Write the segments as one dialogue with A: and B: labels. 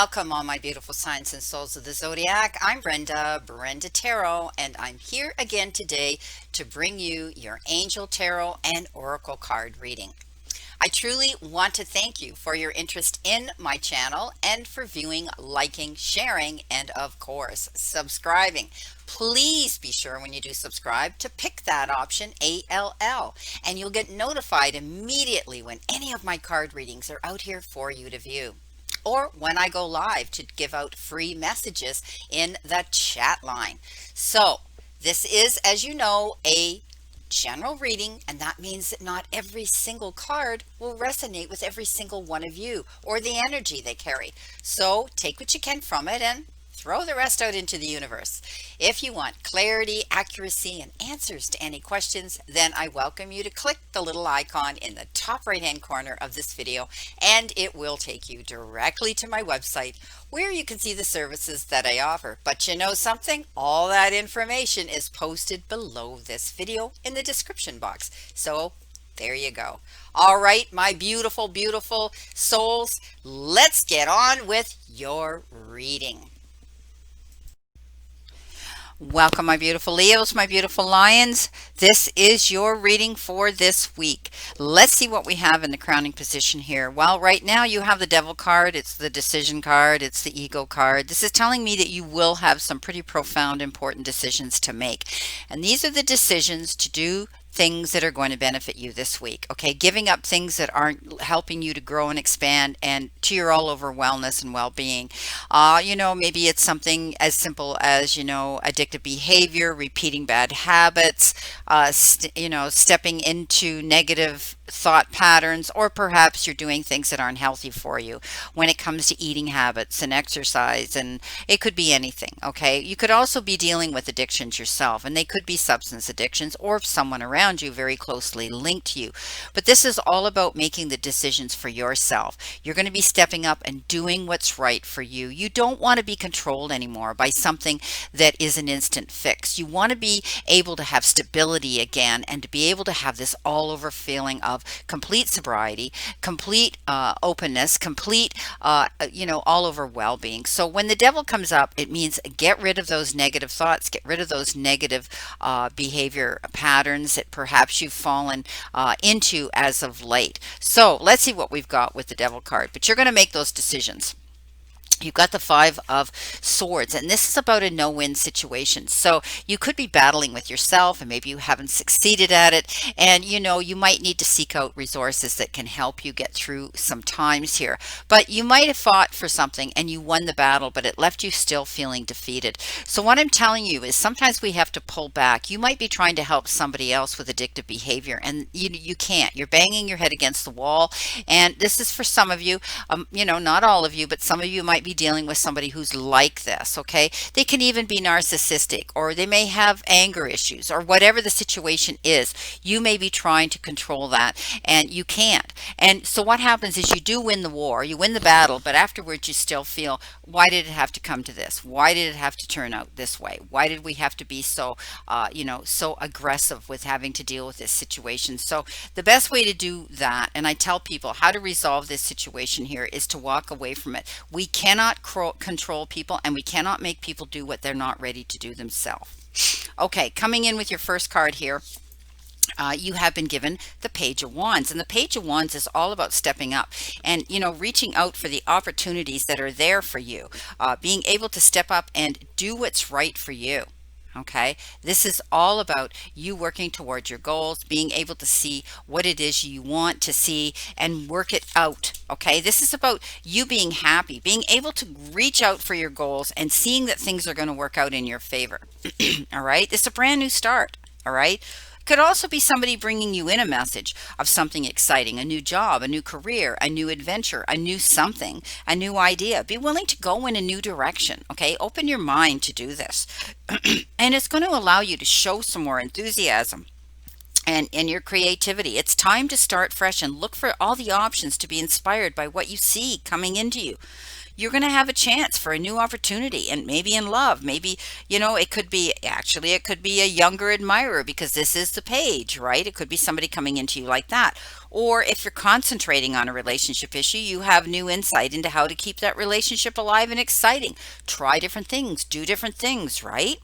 A: Welcome, all my beautiful signs and souls of the zodiac. I'm Brenda Tarot, and I'm here again today to bring you your angel tarot and oracle card reading. I truly want to thank you for your interest in my channel and for viewing, liking, sharing, and of course, subscribing. Please be sure when you do subscribe to pick that option ALL, and you'll get notified immediately when any of my card readings are out here for you to view, or when I go live to give out free messages in the chat line. So this is, as you know, a general reading, and that means that not every single card will resonate with every single one of you or the energy they carry. So take what you can from it and throw the rest out into the universe. If you want clarity, accuracy, and answers to any questions, then I welcome you to click the little icon in the top right hand corner of this video, and it will take you directly to my website where you can see the services that I offer. But you know something? All that information is posted below this video in the description box. So there you go. All right, my beautiful, beautiful souls, let's get on with your reading. Welcome, my beautiful Leos, my beautiful Lions. This is your reading for this week. Let's see what we have in the crowning position here. Well, right now you have the Devil card. It's the decision card. It's the ego card. This is telling me that you will have some pretty profound, important decisions to make. And these are the decisions to do things that are going to benefit you this week. Okay, giving up things that aren't helping you to grow and expand and to your all over wellness and well-being. Maybe it's something as simple as, addictive behavior, repeating bad habits, stepping into negative thought patterns, or perhaps you're doing things that aren't healthy for you when it comes to eating habits and exercise, and it could be anything. Okay, you could also be dealing with addictions yourself, and they could be substance addictions or someone around you very closely linked to you. But this is all about making the decisions for yourself. You're going to be stepping up and doing what's right for you. You don't want to be controlled anymore by something that is an instant fix. You want to be able to have stability again and to be able to have this all over feeling of complete sobriety, complete openness, complete, all over well-being. So when the Devil comes up, it means get rid of those negative thoughts, get rid of those negative behavior patterns that perhaps you've fallen into as of late. So let's see what we've got with the Devil card, but you're going to make those decisions. You've got the Five of Swords, and this is about a no-win situation. So you could be battling with yourself, and maybe you haven't succeeded at it. And, you might need to seek out resources that can help you get through some times here. But you might have fought for something and you won the battle, but it left you still feeling defeated. So what I'm telling you is sometimes we have to pull back. You might be trying to help somebody else with addictive behavior, and you can't. You're banging your head against the wall. And this is for some of you, not all of you, but some of you might be dealing with somebody who's like this. Okay, they can even be narcissistic, or they may have anger issues, or whatever the situation is. You may be trying to control that and you can't. And so what happens is you do win the war, you win the battle, but afterwards you still feel, why did it have to come to this? Why did it have to turn out this way? Why did we have to be so so aggressive with having to deal with this situation? So the best way to do that, and I tell people how to resolve this situation here, is to walk away from it. We cannot control people, and we cannot make people do what they're not ready to do themselves. Okay, coming in with your first card here, you have been given the Page of Wands, and the Page of Wands is all about stepping up and reaching out for the opportunities that are there for you, being able to step up and do what's right for you. Okay, this is all about you working towards your goals, being able to see what it is you want to see and work it out. Okay, this is about you being happy, being able to reach out for your goals and seeing that things are going to work out in your favor. All right, it's a brand new start. All right. Could also be somebody bringing you in a message of something exciting, a new job, a new career, a new adventure, a new something, a new idea. Be willing to go in a new direction, okay? Open your mind to do this. And it's going to allow you to show some more enthusiasm and in your creativity. It's time to start fresh and look for all the options to be inspired by what you see coming into you. you're going to have a chance for a new opportunity, and maybe in love, maybe, it could be, actually, it could be a younger admirer, because this is the page, right? It could be somebody coming into you like that. Or if you're concentrating on a relationship issue, you have new insight into how to keep that relationship alive and exciting. Try different things, do different things, right?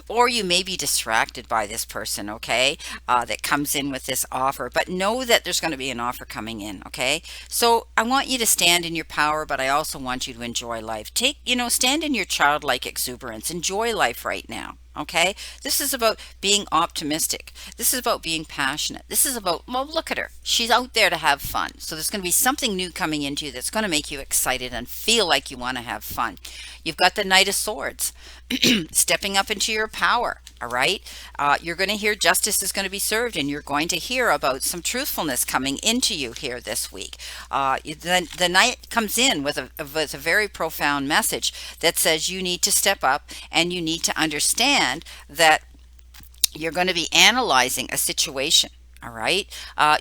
A: Or you may be distracted by this person, okay, that comes in with this offer, but know that there's going to be an offer coming in, okay? So I want you to stand in your power, but I also want you to enjoy life. Stand in your childlike exuberance. Enjoy life right now. Okay, this is about being optimistic. This is about being passionate. This is about, well, look at her. She's out there to have fun. So there's going to be something new coming into you that's going to make you excited and feel like you want to have fun. You've got the Knight of Swords. Stepping up into your power. All right. You're going to hear justice is going to be served, and you're going to hear about some truthfulness coming into you here this week. The Knight comes in with a very profound message that says you need to step up, and you need to understand that you're going to be analyzing a situation. All right.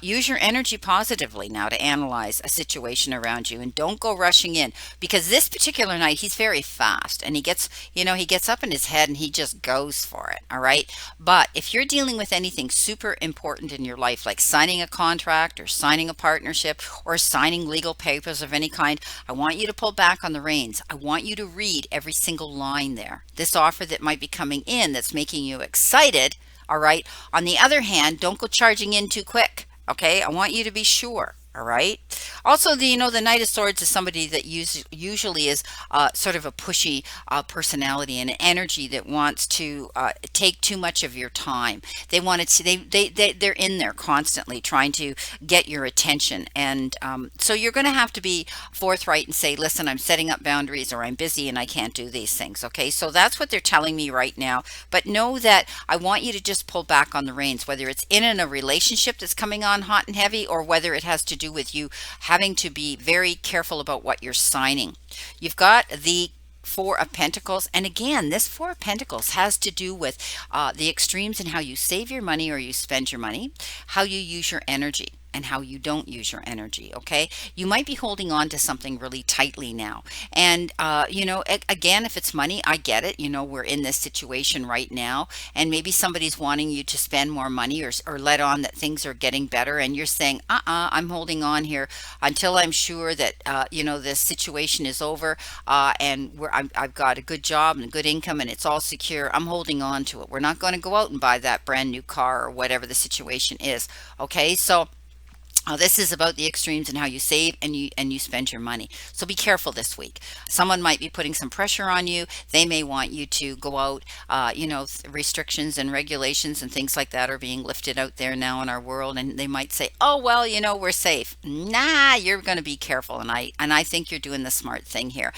A: Use your energy positively now to analyze a situation around you, and don't go rushing in, because this particular Knight, he's very fast, and he gets up in his head and he just goes for it. All right. But if you're dealing with anything super important in your life, like signing a contract or signing a partnership or signing legal papers of any kind, I want you to pull back on the reins. I want you to read every single line there. This offer that might be coming in that's making you excited. All right. On the other hand, don't go charging in too quick. Okay. I want you to be sure. All right. Also, the Knight of Swords is somebody that usually is sort of a pushy personality and energy that wants to take too much of your time. They want it to, they're in there constantly trying to get your attention. And so you're going to have to be forthright and say, listen, I'm setting up boundaries, or I'm busy and I can't do these things. Okay. So that's what they're telling me right now. But know that I want you to just pull back on the reins, whether it's in a relationship that's coming on hot and heavy, or whether it has to do with you having to be very careful about what you're signing. You've got the Four of Pentacles. And again, this Four of Pentacles has to do with the extremes in how you save your money or you spend your money, how you use your energy, and how you don't use your energy. Okay. You might be holding on to something really tightly now. And, again, if it's money, I get it. We're in this situation right now, and maybe somebody's wanting you to spend more money, or let on that things are getting better. And you're saying, I'm holding on here until I'm sure that, this situation is over, and I've got a good job and a good income and it's all secure. I'm holding on to it. We're not going to go out and buy that brand new car or whatever the situation is. Okay. So, this is about the extremes and how you save and you spend your money. So be careful this week. Someone might be putting some pressure on you. They may want you to go out. Restrictions and regulations and things like that are being lifted out there now in our world, and they might say, "Oh well, we're safe." Nah, you're going to be careful, and I think you're doing the smart thing here.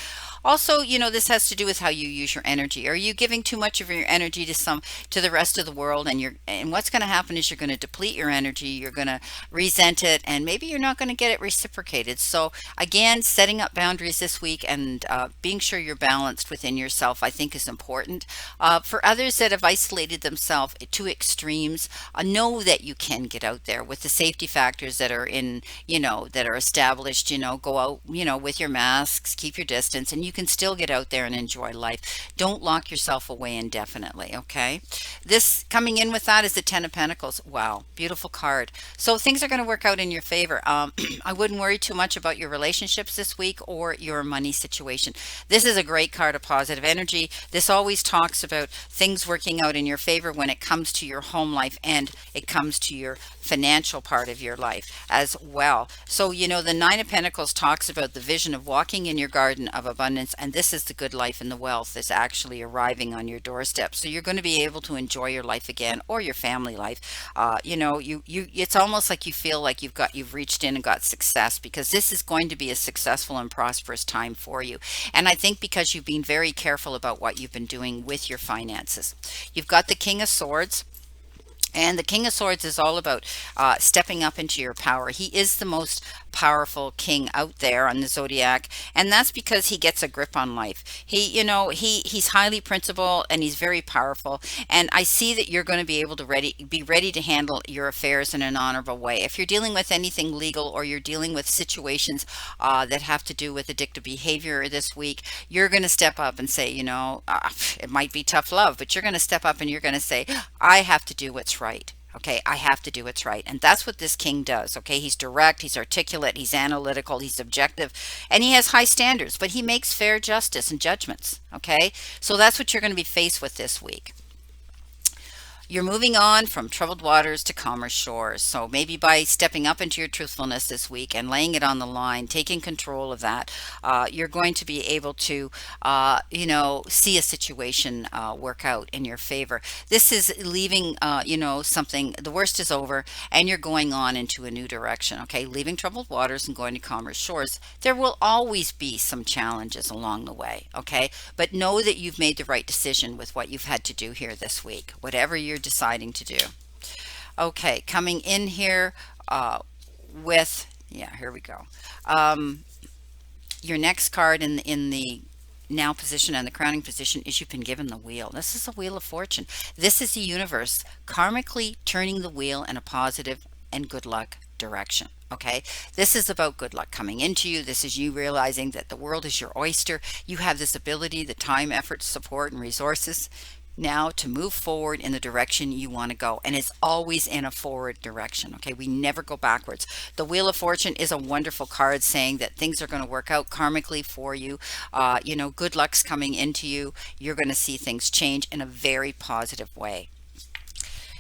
A: Also, this has to do with how you use your energy. Are you giving too much of your energy to the rest of the world, and what's going to happen is you're going to deplete your energy. You're going to resent it, and maybe you're not going to get it reciprocated. So again, setting up boundaries this week, and being sure you're balanced within yourself, I think, is important. For others that have isolated themselves to extremes, know that you can get out there with the safety factors that are that are established. Go out, with your masks, keep your distance, and you can still get out there and enjoy life. Don't lock yourself away indefinitely. Okay. This coming in with that is the Ten of Pentacles. Wow, beautiful card. So things are going to work out in your favor. I wouldn't worry too much about your relationships this week or your money situation. This is a great card of positive energy. This always talks about things working out in your favor when it comes to your home life, and it comes to your financial part of your life as well. So, the Nine of Pentacles talks about the vision of walking in your garden of abundance, and this is the good life and the wealth that's actually arriving on your doorstep. So you're going to be able to enjoy your life again, or your family life. It's almost like you feel like you've reached in and got success, because this is going to be a successful and prosperous time for you. And I think because you've been very careful about what you've been doing with your finances. You've got the King of Swords. And the King of Swords is all about stepping up into your power. He is the most powerful king out there on the zodiac, and that's because he gets a grip on life. He's highly principled and he's very powerful. And I see that you're going to be able to be ready to handle your affairs in an honorable way. If you're dealing with anything legal or you're dealing with situations that have to do with addictive behavior this week, you're going to step up and say, it might be tough love, but you're going to step up and you're going to say, I have to do what's right. Okay, I have to do what's right. And that's what this king does. Okay, he's direct, he's articulate, he's analytical, he's objective, and he has high standards, but he makes fair justice and judgments. Okay, so that's what you're going to be faced with this week. You're moving on from troubled waters to calmer shores. So maybe by stepping up into your truthfulness this week and laying it on the line, taking control of that, you're going to be able to, see a situation work out in your favor. This is leaving, something, the worst is over, and you're going on into a new direction. Okay, leaving troubled waters and going to calmer shores. There will always be some challenges along the way. Okay, but know that you've made the right decision with what you've had to do here this week, whatever you're deciding to do. Okay, coming in here here we go. Your next card in the now position and the crowning position is you've been given the wheel. This is a wheel of fortune. This is the universe karmically turning the wheel in a positive and good luck direction. Okay, this is about good luck coming into you. This is you realizing that the world is your oyster. You have this ability, the time, effort, support, and resources now to move forward in the direction you want to go, and it's always in a forward direction. Okay, we never go backwards. The Wheel of Fortune is a wonderful card saying that things are going to work out karmically for you. Good luck's coming into you. You're going to see things change in a very positive way.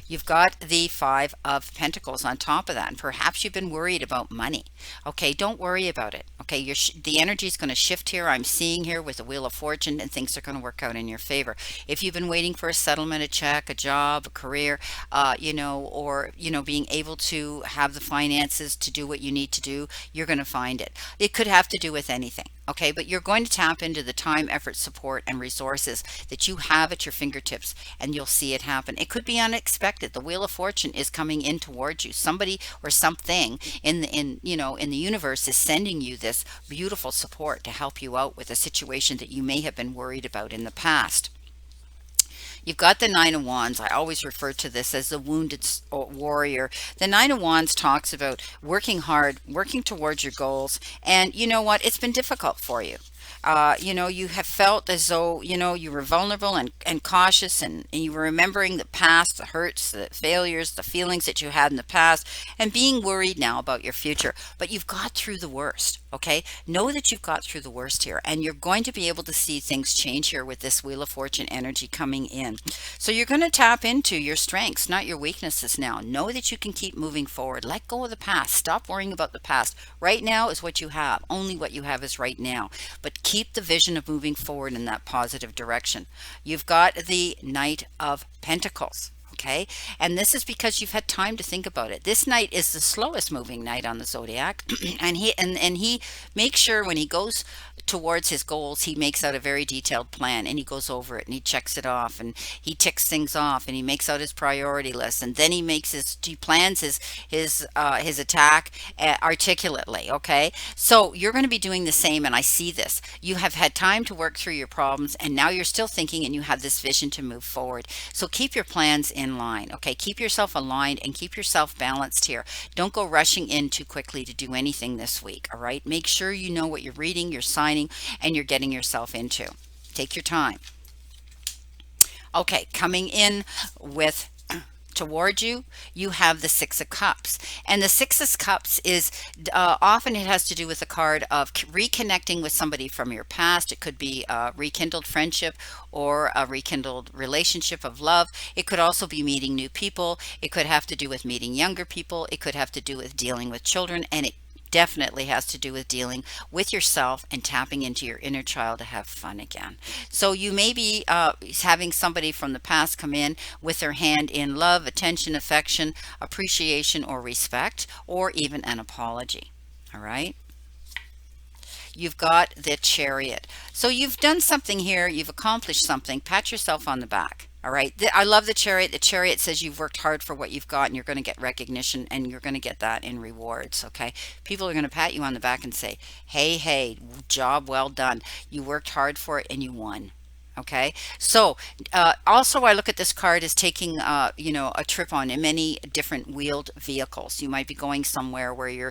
A: You've got the Five of Pentacles on top of that, and perhaps you've been worried about money. Okay, don't worry about it. Okay, the energy is going to shift here. I'm seeing here with the Wheel of Fortune, and things are going to work out in your favor. If you've been waiting for a settlement, a check, a job, a career, being able to have the finances to do what you need to do, you're going to find it. It could have to do with anything. Okay, but you're going to tap into the time, effort, support, and resources that you have at your fingertips, and you'll see it happen. It could be unexpected. The Wheel of Fortune is coming in towards you. Somebody or something in the universe is sending you this beautiful support to help you out with a situation that you may have been worried about in the past. You've got the Nine of Wands. I always refer to this as the wounded warrior. The Nine of Wands talks about working hard, working towards your goals. And you know what? It's been difficult for you. You have felt as though, you were vulnerable and cautious, and you were remembering the past, the hurts, the failures, the feelings that you had in the past, and being worried now about your future. But you've got through the worst, okay? Know that you've got through the worst here, and you're going to be able to see things change here with this Wheel of Fortune energy coming in. So you're going to tap into your strengths, not your weaknesses now. Know that you can keep moving forward. Let go of the past. Stop worrying about the past. Right now is what you have. Only what you have is right now. But keep the vision of moving forward in that positive direction. You've got the Knight of Pentacles. Okay, and this is because you've had time to think about it. This knight is the slowest moving knight on the zodiac, and he makes sure when he goes towards his goals, he makes out a very detailed plan, and he goes over it and he checks it off, and he ticks things off, and he makes out his priority list, and then he plans his attack articulately. Okay, so you're going to be doing the same, and I see this. You have had time to work through your problems, and now you're still thinking, and you have this vision to move forward. So keep your plans in line. Okay, keep yourself aligned and keep yourself balanced here. Don't go rushing in too quickly to do anything this week. All right, make sure you know what you're reading, you're signing, and you're getting yourself into. Take your time. Okay, coming in with toward you, you have the Six of Cups, and the Six of Cups is often it has to do with the card of reconnecting with somebody from your past. It could be a rekindled friendship or a rekindled relationship of love. It could also be meeting new people. It could have to do with meeting younger people. It could have to do with dealing with children, and it definitely has to do with dealing with yourself and tapping into your inner child to have fun again. So you may be having somebody from the past come in with their hand in love, attention, affection, appreciation, or respect, or even an apology. All right. You've got the Chariot. So you've done something here. You've accomplished something. Pat yourself on the back. All right. I love the Chariot. The Chariot says you've worked hard for what you've got and you're going to get recognition and you're going to get that in rewards. Okay. People are going to pat you on the back and say, hey, hey, job well done. You worked hard for it and you won. Okay. So also I look at this card as taking, a trip on many different wheeled vehicles. You might be going somewhere where you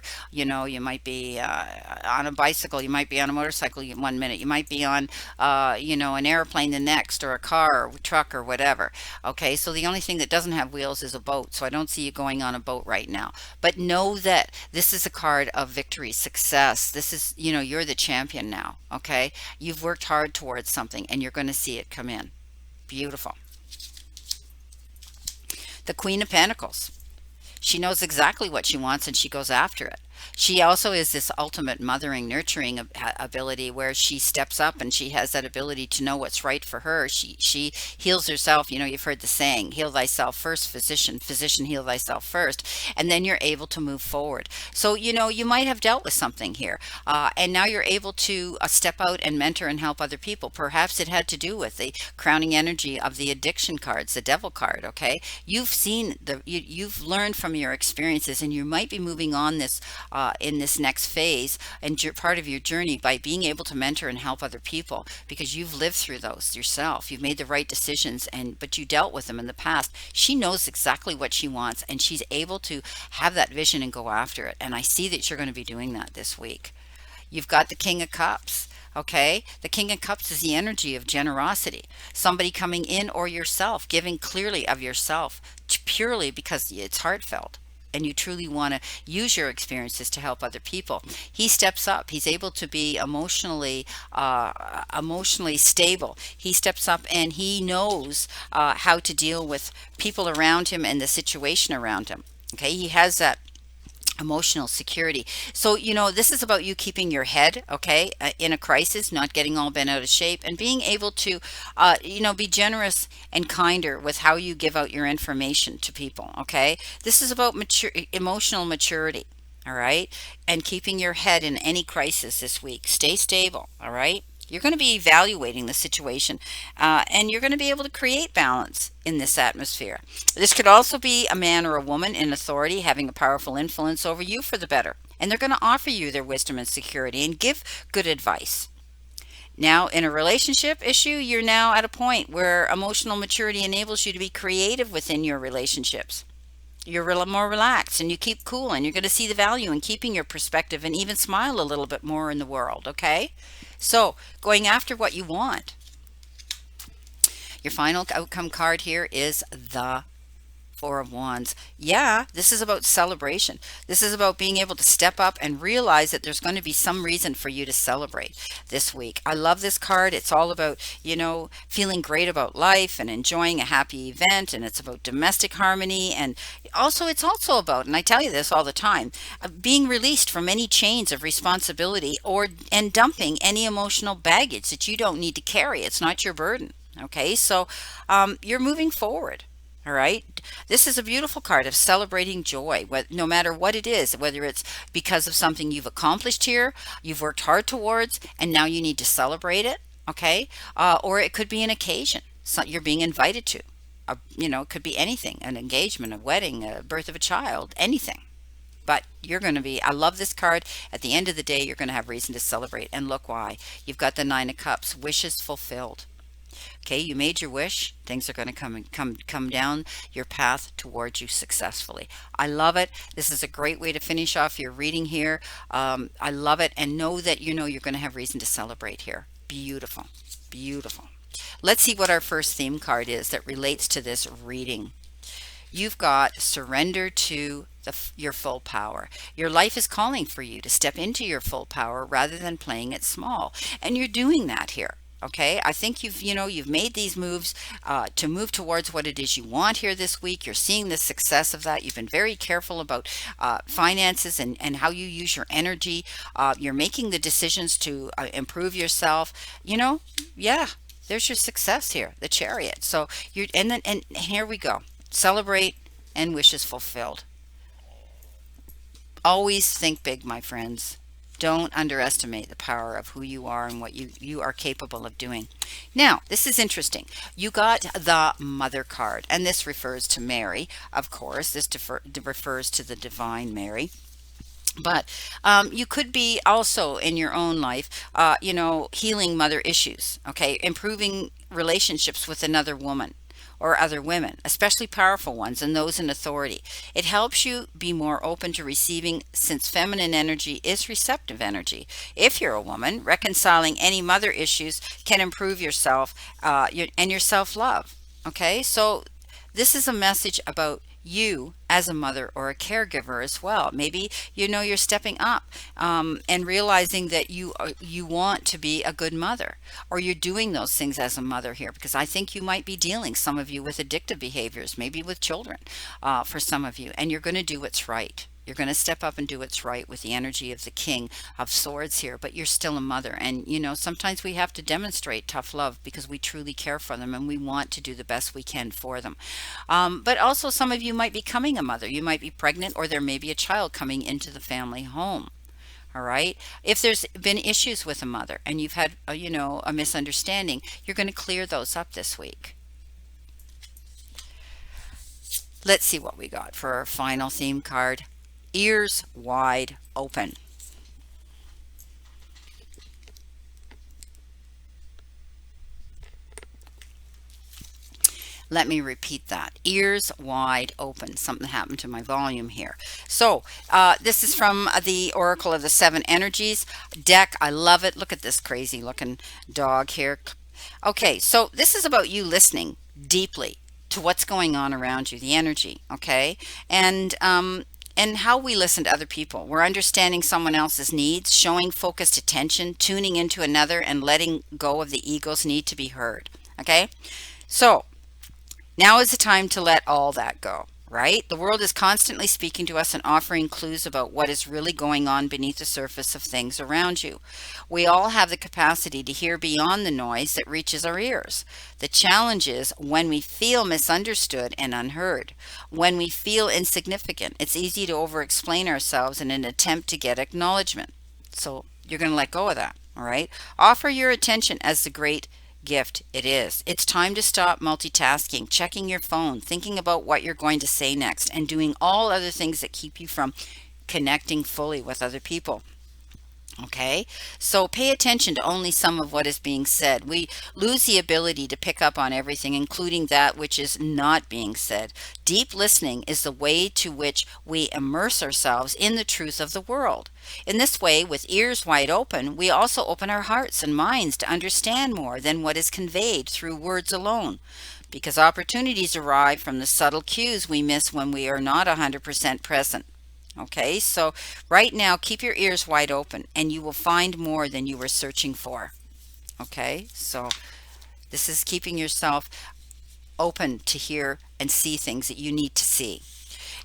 A: might be on a bicycle, you might be on a motorcycle 1 minute, you might be on, an airplane the next, or a car or truck or whatever. Okay, so the only thing that doesn't have wheels is a boat. So I don't see you going on a boat right now. But know that this is a card of victory, success. This is, you're the champion now. Okay, you've worked hard towards something and you're going to see it come in. Beautiful. The Queen of Pentacles. She knows exactly what she wants and she goes after it. She also is this ultimate mothering, nurturing ability where she steps up and she has that ability to know what's right for her. She heals herself. You've heard the saying, heal thyself first, physician, physician, heal thyself first. And then you're able to move forward. So, you might have dealt with something here. And now you're able to step out and mentor and help other people. Perhaps it had to do with the crowning energy of the addiction cards, the devil card. Okay. You've learned from your experiences and you might be moving on in this next phase and part of your journey by being able to mentor and help other people because you've lived through those yourself. You've made the right decisions but you dealt with them in the past. She knows exactly what she wants and she's able to have that vision and go after it. And I see that you're going to be doing that this week. You've got the King of Cups. Okay, the King of Cups is the energy of generosity. Somebody coming in or yourself, giving clearly of yourself purely because it's heartfelt and you truly want to use your experiences to help other people. He steps up. He's able to be emotionally stable. He steps up and he knows how to deal with people around him and the situation around him. Okay, he has that emotional security. So, this is about you keeping your head, okay, in a crisis, not getting all bent out of shape, and being able to, be generous and kinder with how you give out your information to people, okay? This is about emotional maturity, all right? And keeping your head in any crisis this week. Stay stable, all right? You're going to be evaluating the situation and you're going to be able to create balance in this atmosphere. This could also be a man or a woman in authority having a powerful influence over you for the better. And they're going to offer you their wisdom and security and give good advice. Now, in a relationship issue, you're now at a point where emotional maturity enables you to be creative within your relationships. You're more relaxed and you keep cool and you're going to see the value in keeping your perspective and even smile a little bit more in the world, okay? So, going after what you want. Your final outcome card here is the Four of Wands. Yeah, this is about celebration. This is about being able to step up and realize that there's going to be some reason for you to celebrate this week. I love this card. It's all about, feeling great about life and enjoying a happy event. And it's about domestic harmony. And also, it's also about, and I tell you this all the time, being released from any chains of responsibility and dumping any emotional baggage that you don't need to carry. It's not your burden. Okay, so you're moving forward. All right. This is a beautiful card of celebrating joy, no matter what it is, whether it's because of something you've accomplished here, you've worked hard towards, and now you need to celebrate it. Okay. Or it could be an occasion you're being invited to. It could be anything, an engagement, a wedding, a birth of a child, anything. But you're going to I love this card. At the end of the day, you're going to have reason to celebrate. And look why. You've got the Nine of Cups, wishes fulfilled. Okay, you made your wish. Things are going to come down your path towards you successfully. I love it. This is a great way to finish off your reading here. I love it, and know that you're going to have reason to celebrate here. Beautiful, beautiful. Let's see what our first theme card is that relates to this reading. You've got surrender to your full power. Your life is calling for you to step into your full power rather than playing it small, and you're doing that here. Okay, I think you've made these moves to move towards what it is you want here this week. You're seeing the success of that. You've been very careful about finances and how you use your energy. You're making the decisions to improve yourself. Yeah, there's your success here, the Chariot. So and here we go. Celebrate and wishes fulfilled. Always think big, my friends. Don't underestimate the power of who you are and what you are capable of doing. Now, this is interesting. You got the Mother card, and this refers to Mary, of course. This refers to the Divine Mary. But you could be also in your own life, healing mother issues, okay? Improving relationships with another woman or other women, especially powerful ones and those in authority. It helps you be more open to receiving since feminine energy is receptive energy. If you're a woman, reconciling any mother issues can improve yourself and your self love, okay? So this is a message about you as a mother or a caregiver as well. Maybe you're stepping up and realizing that you want to be a good mother, or you're doing those things as a mother here, because I think you might be dealing, some of you, with addictive behaviors, maybe with children, for some of you, and you're going to do what's right. You're going to step up and do what's right with the energy of the King of Swords here, but you're still a mother. And, sometimes we have to demonstrate tough love because we truly care for them and we want to do the best we can for them. But also, some of you might be becoming a mother. You might be pregnant, or there may be a child coming into the family home. All right. If there's been issues with a mother and you've had, a misunderstanding, you're going to clear those up this week. Let's see what we got for our final theme card. Ears wide open. Let me repeat that. Ears wide open. Something happened to my volume here. So this is from the Oracle of the Seven Energies deck. I love it. Look at this crazy looking dog here. Okay, so this is about you listening deeply to what's going on around you, the energy, okay? And how we listen to other people. We're understanding someone else's needs, showing focused attention, tuning into another, and letting go of the ego's need to be heard. Okay? So now is the time to let all that go, right? The world is constantly speaking to us and offering clues about what is really going on beneath the surface of things around you. We all have the capacity to hear beyond the noise that reaches our ears. The challenge is when we feel misunderstood and unheard. When we feel insignificant, it's easy to over-explain ourselves in an attempt to get acknowledgement. So you're going to let go of that, all right? Offer your attention as the great gift it is. It's time to stop multitasking, checking your phone, thinking about what you're going to say next, and doing all other things that keep you from connecting fully with other people. Okay, so pay attention to only some of what is being said. We lose the ability to pick up on everything, including that which is not being said. Deep listening is the way to which we immerse ourselves in the truth of the world. In this way, with ears wide open, we also open our hearts and minds to understand more than what is conveyed through words alone. Because opportunities arrive from the subtle cues we miss when we are not 100% present. Okay, so right now, keep your ears wide open and you will find more than you were searching for. Okay, so this is keeping yourself open to hear and see things that you need to see.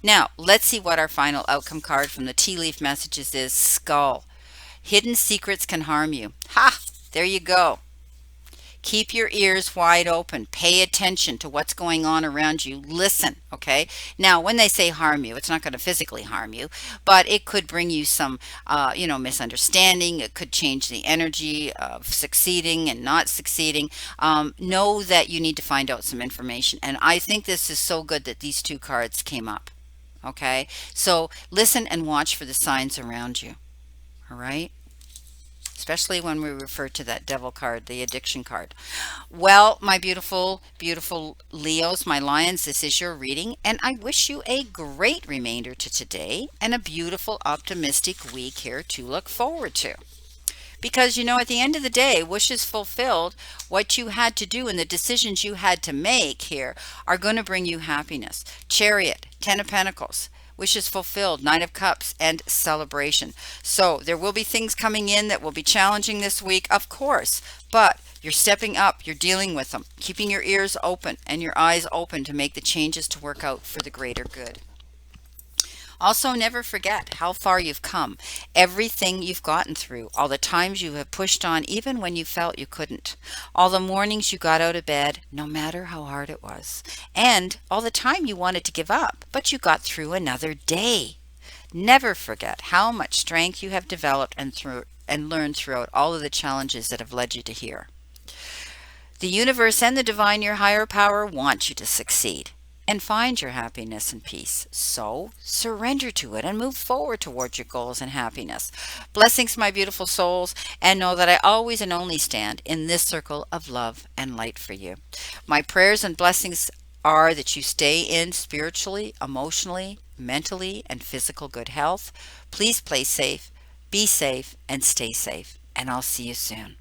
A: Now, let's see what our final outcome card from the tea leaf messages is. Skull. Hidden secrets can harm you. Ha! There you go. Keep your ears wide open. Pay attention to what's going on around you. Listen, okay? Now, when they say harm you, it's not going to physically harm you, but it could bring you some, misunderstanding. It could change the energy of succeeding and not succeeding. Know that you need to find out some information. And I think this is so good that these two cards came up, okay? So listen and watch for the signs around you, all right? Especially when we refer to that devil card, the addiction card. Well, my beautiful, beautiful Leos, my lions, this is your reading, and I wish you a great remainder to today and a beautiful, optimistic week here to look forward to. Because, at the end of the day, wishes fulfilled, what you had to do and the decisions you had to make here are going to bring you happiness. Chariot, Ten of Pentacles. Wishes fulfilled, Knight of Cups, and celebration. So there will be things coming in that will be challenging this week, of course, but you're stepping up, you're dealing with them, keeping your ears open and your eyes open to make the changes to work out for the greater good. Also, never forget how far you've come, everything you've gotten through, all the times you have pushed on even when you felt you couldn't, all the mornings you got out of bed, no matter how hard it was, and all the time you wanted to give up, but you got through another day. Never forget how much strength you have developed and learned throughout all of the challenges that have led you to here. The universe and the divine, your higher power, want you to succeed and find your happiness and peace. So surrender to it and move forward towards your goals and happiness. Blessings, my beautiful souls, and know that I always and only stand in this circle of love and light for you. My prayers and blessings are that you stay in spiritually, emotionally, mentally, and physical good health. Please play safe, be safe, and stay safe. And I'll see you soon.